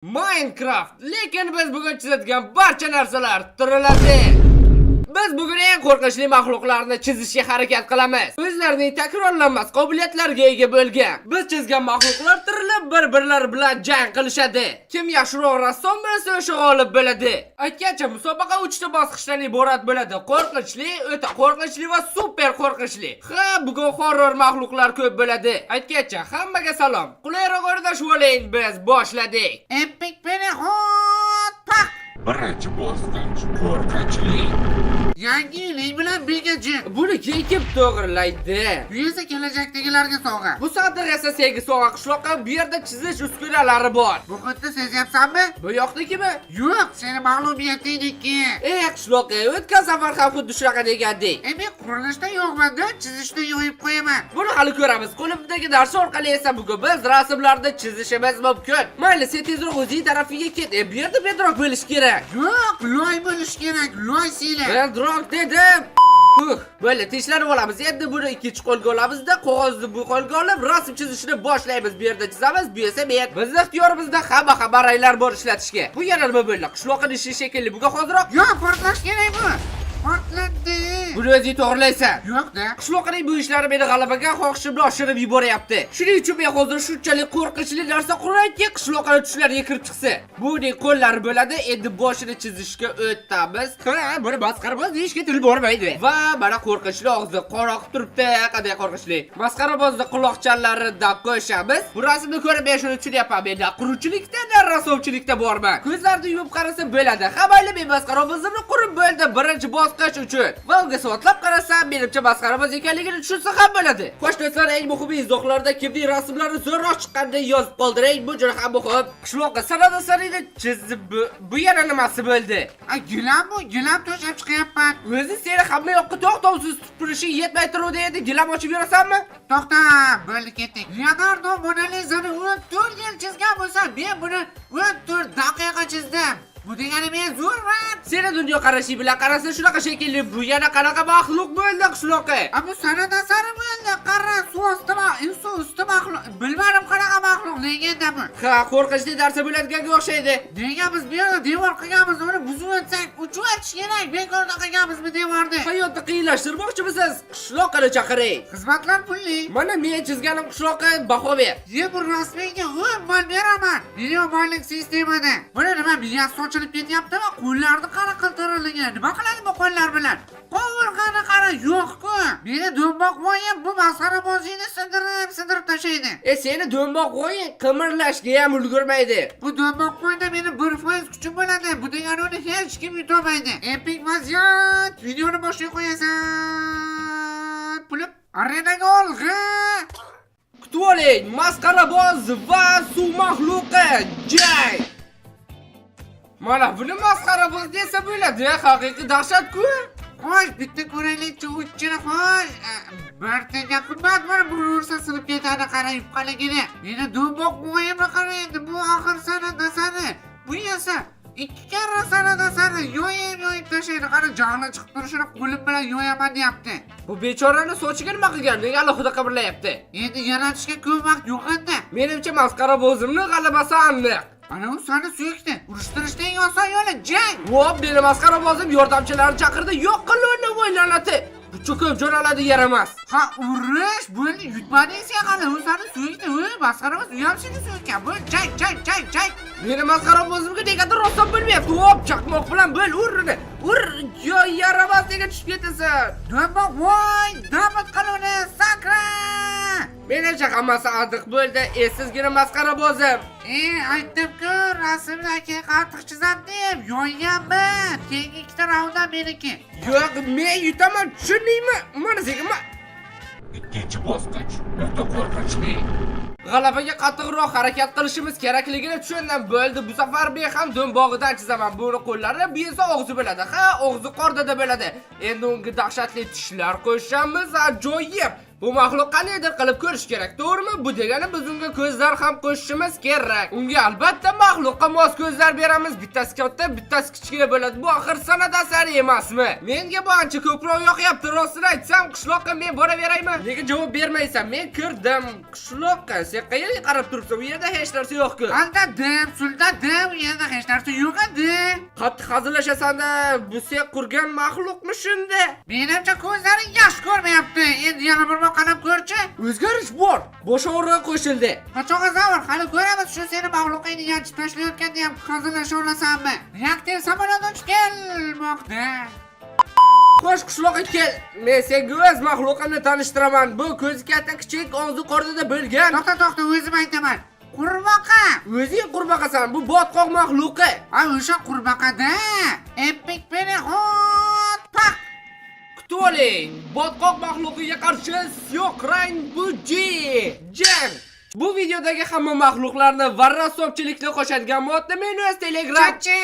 Minecraft. Lekin biz bugun chizadigan barcha narsalar tiriladi. Biz bugun eng qo'rqinchli maxluqlarni chizishga harakat qilamiz. O'zlarining takrorlanmas qobiliyatlariga ega bo'lgan. Biz chizgan maxluqlar tirilib bir-birlari bilan jang qilishadi. Kim yaxshiroq rassom bo'lsa o'sha g'olib bo'ladi. Aytgancha musobaqa 3 ta bosqichdan iborat bo'ladi. Qo'rqinchli, o'ta qo'rqinchli va super qo'rqinchli. Ha, bugun horror maxluqlar ko'p bo'ladi. Aytgancha hammaga salom. Qulayroq o'rnashib oling, biz boshladik. Epic Penehot Pak! Birinchi bosqich qo'rqinchli. Yangi yil bilan birgachi. Buni kim to'g'rilaydi? Bu esa kelajakdagilarga sovg'a. Bu sandiq esa sevgi sovg'a qishloqqa bu yerda chizish uskunalari bor. Bu xuddi sezyapsanmi? Bu yoqnikimi? Yo'q, seni mag'lubiyatingniki. Qishloqqa o'tgan safar ham xuddi shunaqa degandek. Men qurilishda yo'qman-da, chizishni yo'yib qo'yaman. Buni hali ko'ramiz. Qo'limdagi dars orqali esa bugun biz rasmlarni chizishimiz mumkin. Mayli, sen tezroq o'zing tarafiga ket. Bu yerda bedroq bo'lish kerak. Yo'q, loy bo'lish kerak, loy siyla. Bedroq dedim. Böyle tishlanib olamiz. Endi buni ikkinchi qo'lga olamizda, qog'ozni bu qo'lga olib, rasm chizishni boshlaymiz. Bu yerda chizamiz, bu esa men. Bizning ixtiyorimizda hamma ranglar bor ishlatishga. Bu yana nima bo'ldi? Qishloqning ishi shekilli. Bugun hozirroq Yo'q, portlash kerak bu. Portladi. buni o'zing to'g'rilaysan. Yo'q-da. Qishloqning bu ishlari meni g'alabaga xohishimni oshirib yuboryapti. Shuning uchun men hozir shunchalik qo'rqinchli narsa qurayki, qishloqning tushlariga kirib chiqsa. Buning qo'llari bo'ladi, endi boshini chizishga o'tamiz. Ha, buni masxaraboz deyishga til bormaydi. Va mana qo'rqinchli og'zi qora qilib turibdi. Qanday qo'rqinchli. Masxarabozni quloqchanlaridan qo'shamiz. Bu rasmni ko'rib men shuni tushunyapman. Menda quruvchilikda, rassomchilikda borman. Ko'zlarni yumib qarasa bo'ladi. Hammaylar men masxarabozni qurib bo'ldi birinchi bosqich uchun. Va unga soatlab qarasam, menimcha masxaraboz ekanligini tushunsa ham bo'ladi. Xo'sh do'stlar, eng muhimi izohlarda kimning rasmlari zo'rroq chiqqanini yozib qoldiring. Bu juda ham muhim. Qishloqqa sanada sanida chizib bu yana nimasi bo'ldi? Gilam bu, gilam to'shab chiqyapman. O'zi seni hamma yoqqa to'xtovsiz turishing yetmay turuvdi endi gilam ochib yurasanmi? To'xta, bo'ldi ketdik. Leonardo Mona Lisani 14 yil chizgan bo'lsa, men buni 14 daqiqa chizdim. Bu degani men zo'rman. Seni dunyo qarashing bilan qarasa shunaqa shekilli. Bu yana qanaqa maxluq bo'ldi qishloqqa? Bu sanada sari bo'ldi. Qara, suv usti maxluq. Bilmadim qanaqa maxluq, legenda bu. Ha, qo'rqinchli narsa bo'ladiganga o'xshaydi. Nega biz bu yerda devor qilganmiz, uni buzib o'tsak, uchib o'tish kerak. Bekorda qilganmiz bu devorni. Hayotni qiyinlashtirmoqchimisiz? Qishloqqani chaqiring. Xizmatlar pulli. Mana men chizganim qishloqqa baho ber. Bu rasmga 10 ball beraman. Million boylik sistemada. Buni nima miyasi sochilib ketyapti va qo'llarni qara qiltirilgan. Nima qiladi bu qo'llar bilan? Qovurg'ani qara yo'q-ku. Meni do'mboq voyim bu masxarabozlikni sindirib tashlaydi. Seni do'mboq qo'ying qimirlashga ham ulgurmaydi. Bu do'mboq qo'yda meni 1% kuchim bo'ladi. Bu degani uni hech kim yutolmaydi. Epik vaziyat. Videoni boshlay qo'yasan. Pulib arenaga olg'a. Kutib oling, masxaraboz va suv maxluqi jang. Mana buni masxaraboz desa bo'ladi, haqiqiy dahshat-ku. Xo'sh, bitta ko'raylik-chi, uchchini xo'sh. Bartaga qimmat bor, bu ursa sinib ketadi, qarayib qaligini. Meni do'mboq bo'yimni qaraydi, bu oxir sanada sani. Bu esa 2 karra sanada sani yo'yib tashlaydi. Qara joni chiqib turishini qo'lim bilan yo'yaman deyapti. Bu bechorani sochiga nima qilgan? Nega alohida qimirlayapti? Endi yaratishga ko'p vaqt yo'q endi. Menimcha masxarabozimning g'alabasi aniq. Ana u sani suyakdi. Urishtirishning eng oson yo'li jang. Vop, meni masxarabozim yordamchilarni chaqirdi. Yo'q qiluvni o'ylanadi. Bu cho'kib jo'naladi yaramas. Ha, urish bo'ldi, yutmading sen qani. U sani suyakdi. Masxaraboz uyam seni suyakkan. Bu jang. Meni masxarabozimga negadir rosa bilmayapti. Hop, chaqmoq bilan bo'l, urni. Ur, yo yaramas nega tushib ketasan. Do'mboq voy, damat qiluvni sakra. Menimcha hammasi aniq bo'ldi. Sizgina masxarabozim. Aytdim-ku, rasmdagi qattiq chizadi deb yo'yganman. Keyingi ikkita raunddan meniki. Yo'q, men yutaman, tushundingmi? Mana senga Ikkinchi bosqich o'ta qo'rqinchli. g'alabaga qattiqroq harakat qilishimiz kerakligini tushundim. Bo'ldi, bu safar men ham do'mbog'idan chizaman. Buni qo'llari, bu esa og'zi bo'ladi. Ha, og'zi qordada bo'ladi. Endi unga dahshatli tishlar qo'shamiz, ajoyib. Bu mahluq qaniydir qilib ko'rish kerak, to'g'rimi? Bu degani biz unga ko'zlar ham qo'shishimiz kerak. Unga albatta mahluqqa mos ko'zlar beramiz. Bittasi katta, bittasi kichkina bo'ladi. Bu axir san'at asari emasmi? Menga bu ancha ko'proq yoqyapti. Rostini aytsam, qishloqqa men boraveraymi? Nega javob bermaysan? Men kirdim qishloqqa. Sen qayerga qarab turibsan? Bu yerda hech narsa yo'q-ku. Aldadim, suldadim, u yerda hech narsa yo'q edi. Qattiq hazillashasan-da, bu sen qurgan mahluqmi shunda? Menimcha ko'zlaring yaxshi ko'rmayapti. Endi yana bir bor qarab ko'rchi. O'zgarish bor. Bosh og'rig'i qo'shildi. Qachonga zavr hali ko'ramiz shu seni mahluqingni yanchib tashlayotganda ham hazillasha olasanmi? Reaktiv samolyot uchib kelmoqda. Xo'sh, qishloqqa kel. Men senga o'z mahluqimni tanishtiraman. Bu ko'zi katta, kichik, og'zi qornida bo'lgan. To'xta, o'zim aytaman. Qurbaqa. O'zing qurbaqasan. Bu botqoq mahluqi. Ha, o'sha qurbaqada. Epic penehot. Pak. Kutib oling. Botqoq mahluqiga qarshi Syokrayn Buji. Jang. Bu videodagi hamma mahluqlarni va rassomchilikni qo'shadigan modda meni o'z Telegram. Chacha.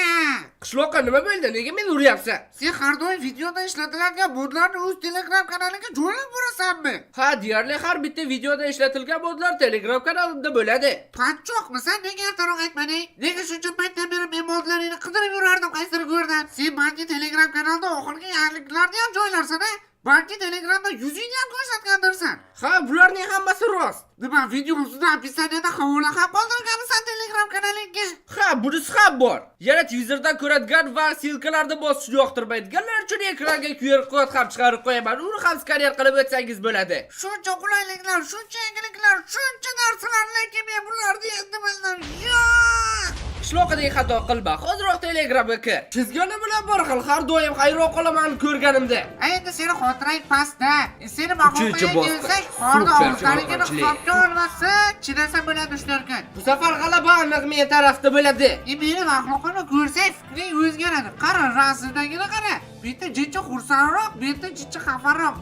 Qishloqqa nima bo'ldi? Nega meni uryapsan? Sen har doim videoda ishlatiladigan modlarni o'z Telegram kanaliga joylab borasanmi? Ha, deyarli har bitta videoda ishlatilgan modlar Telegram kanalimda bo'ladi. Qanchoqmisan? Nega ertaroq aytmading? Nega shuncha paytdan beri men modlaringni qidirib yurardim qaysini ko'rdan? Sen balki Telegram kanalda oxirgi yangiliklarni ham joylarsan-a? Balki Telegramda yuzingni ham ko'rsatgandirsan. Ha, bularning hammasi rost. Nima, video ustida opisiyaniyada havola ham qoldirganmisan Telegram kanalingga? Ha, bunisi ham bor. Yana Twitterdan ko'radigan va silkalarni bosishni yoqtirmaydiganlar uchun ekranga QR kod ham chiqarib qo'yaman. Uni ham skaner qilib o'tsangiz bo'ladi. Shuncha qulayliklar, shuncha yangiliklar, shuncha narsalar, lekin men bularni endi bildim. Yo'q! Qishloqdagi xato qilma. Hozirroq Telegramga kir. Chizganim bilan bir xil, har doim hayron qolaman ko'rganimda. Endi seni xotirang pastda. Seni mahluqqa kelsak, qorda ovuzlaringni hisobga olmasa, chidasa bo'ladi shularga. Bu safar g'alaba aniq men tarafda bo'ladi. Meni mahluqni ko'rsang, fikring o'zgaradi. Qara, rasmdagini qara. Bitta jinchi xursandroq, bitta jinchi xafaroq.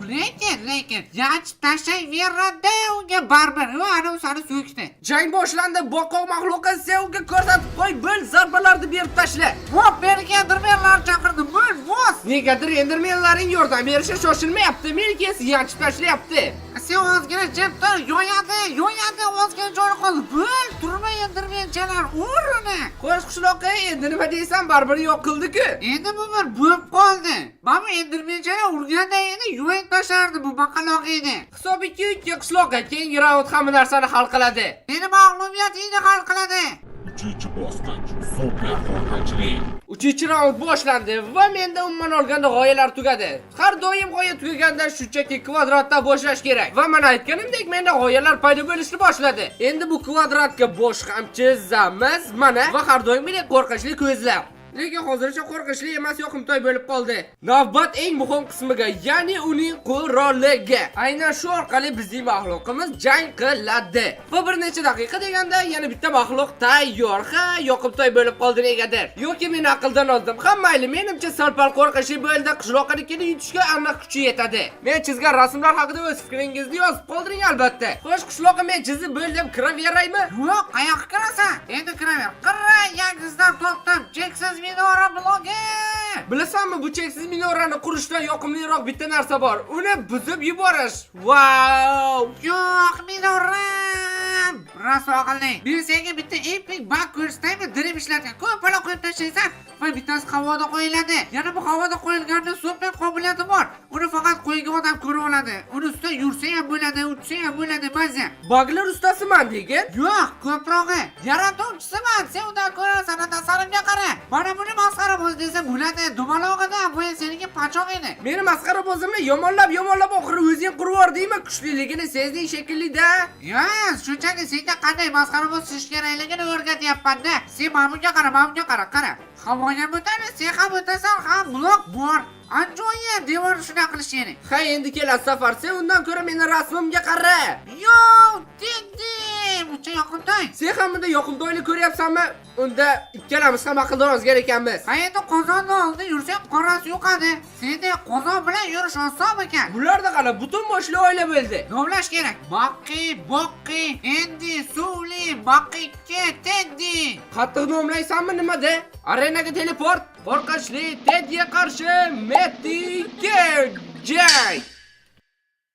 Lekin yanchib tashlayveradi unga baribir. U ana o'sani so'kdi. Jang boshlandi. Boqoq mahluqqa sen unga ko'rsatib qo'y, bo'l zarbalarni berib tashla. Hop, berga endirmenlar chaqirdim. Bo'l, bos. Negadir endirmenlaring yordam berishga shoshilmayapti. Meniki esa yanchib tashlayapti. Sen ozgina jim tur, yo'yadi, ozgina joyi qoldi. Bo'l, turmay endirmenchalar o'rni. Xo'sh, qishloqqa endi nima deysan? Baribir yo'q qildi-ku. Endi bu bir bo'lib qoldi. Mana endirmenchalar urganda endi yo'yib tashlardi bu baqaloq edi. Hisob 2-2 qishloqqa keyingi raund hamma narsani hal qiladi. Meni mag'lubiyatingni hal qiladi. 3-bosqich super qo'rqinchli. 3-raund boshlandi va menda umuman olganda g'oyalar tugadi. Har doim g'oya tugaganda shunchaki kvadratdan boshlash kerak. Va men aytganimdek menda g'oyalar paydo bo'lishni boshladi. Endi bu kvadratga bosh ham chizamiz. Mana va har doimgidek qo'rqinchli ko'zlar. Lekin hozircha qo'rqinchli emas, yoqimtoy bo'lib qoldi. Navbat eng muhim qismiga, ya'ni uning quroliga. Aynan shu orqali bizning mahluqimiz jang qiladi. Va bir necha daqiqa deganda yana bitta mahluq tayyor. Ha, yoqimtoy bo'lib qoldi negadir. Yoki men aqldan oldim. Ha, mayli, menimcha sal-pal qo'rqinchli bo'ldi. Qishloqnikini yutishga aniq kuchi yetadi. Men chizgan rasmlar haqida o'z fikringizni yozib qoldiring albatta. Xo'sh, qishloqqa men chizib bo'ldim, kiraveraymi? Yo'q, qayoqqa kirasan? Endi kiraver. Qirra, yangizdan to'xtab, cheksiz minora blogi. Bilasanmi, bu cheksiz minorani qurishdan yoqimliroq bitta narsa bor. Uni buzib yuborish. Wow! Yo'q, minora. Raso qiling. Men senga bitta epic bug ko'rsataymi? Dirim ishlatgan. Ko'p pala qo'yib tashlaysan va bittasi havoda qo'yiladi. Yana bu havoda qo'yilganda super qobiliyati bor. Uni faqat qo'ygan odam ko'ra oladi. Uni ustida yursa ham bo'ladi, uchsa ham bo'ladi, maza. Buglar ustasiman degan? Yo'q, ko'prog'i. Yaratuvchisiman. Sen undan ko'ra san'at asarimga qara. Mana buni masxara bo'z desa bo'ladi. Dumalog'ida bu seniki pachoq edi. Meni masxara bo'zimni yomonlab oxiri o'zing qurib yubordingmi? Kuchliligini sezding shekilli-da. Yo'q, shunchaki senga qanday masxara bo'z sish kerakligini o'rgatyapman-da. Sen mamga qara, qara. Havoga o'tadi, sen ham o'tasan, ham blok bor. Anjoyi devor shuna qilishini. Ha, endi kelasi safar sen undan ko'ra meni rasmimga qara. Yo'q, tindim. Uncha yoqimtoy. Sen ham bunda yoqimtoylik ko'ryapsanmi? Unda ikkalamiz ham aqldan ozgan ekanmiz. Ha, endi qozonni oldida yursang qorasi yo'qadi. Senda qozon bilan yurish oson ekan. Bularda qala butun boshli oila bo'ldi. Nomlash kerak. Boqqi, Endi, Suvli, Boqqikka, Teddy. Qattiq nomlaysanmi nimada? Arenaga teleport, qo'rqinchli Teddyga qarshi Mettiga jang.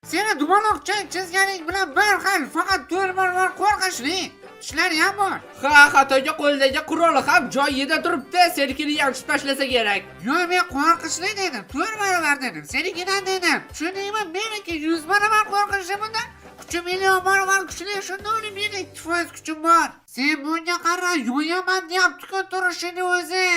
Seni dumaloqchang chizganing bilan bir xil, faqat to'rmarmar qo'rqinchli. Tishlari ham bor. Ha, xatoga qo'ldagi quroli ham joyida turibdi. Senikini yanchib tashlasa kerak. Yo'q, men qo'rqinchli dedim, 4 barobar dedim. Senikidan dedim. Tushundingmi? Meniki 100 barobar qo'rqinchli bunda. Kuchim million barobar kuchli, shunda uni meni 2% kuchim bor. Sen bunga qara, yo'yaman deyapti-ku turishini o'zi.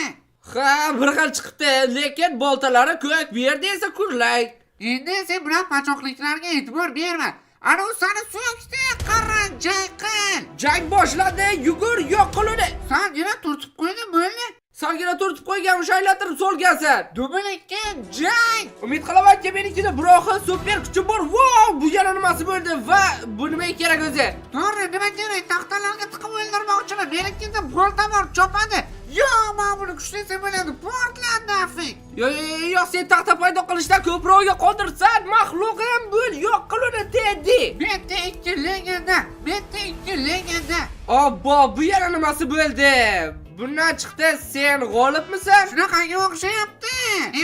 Ha, bir xil chiqibdi, lekin boltalari ko'k, bu yerda esa kurlak. Endi sen bilan pachoqliklarga e'tibor berma. Ana u sani so'kdi, qara, jang qil. Jang boshlandi, yugur, yo'q qil uni. Sangina turtib qo'ydim, bo'ldi. Sangina turtib qo'ygan, o'sha aylantirib solgansan. Dublakka jang. Umid qilamanki menikida biroq super kuchi bor. Wow, bu yana nimasi bo'ldi va bu nimaga kerak o'zi? To'g'ri, nima kerak? Taxtalarga tiqib o'ldirmoqchilar. Menikida bolta bor, chopadi. Yo'q, men buni kuchlisi bo'ladi. Portlandi afik. Yo'q, sen taxta paydo qilishdan ko'proqga qodirsan. Maxluqim bo'l, yo'q qil uni, Teddy. Bitta 2 legenda. Bitta 2 legenda. Obbo, bu yana nimasi bo'ldi? Bundan chiqdi, sen g'olibmisan? Shunaqaga o'xshayapti.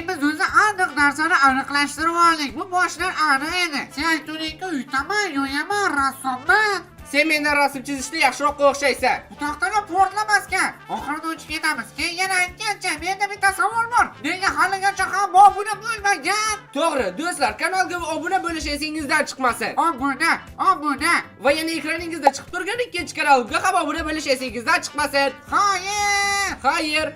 Biz o'zi aniq narsani aniqlashtirib oldik. Bu boshlar aniq edi. Sen aytding-ku, uytaman, yo'yaman, rassomman. Sen mendan rasm chizishda yaxshiroq o'xshaysan. Bu taxtalar portlamasga. Oxirida o'chib ketamiz. Keyin yana aytgancha, menda bitta savol bor. Nega haligacha ham obuna bo'lmagan? To'g'ri, do'stlar, kanalga obuna bo'lish esingizdan chiqmasin. Obuna. Va yana ekraningizda chiqib turgan ikkinchi kanalga ham obuna bo'lish esingizdan chiqmasin. Xayr. Xayr.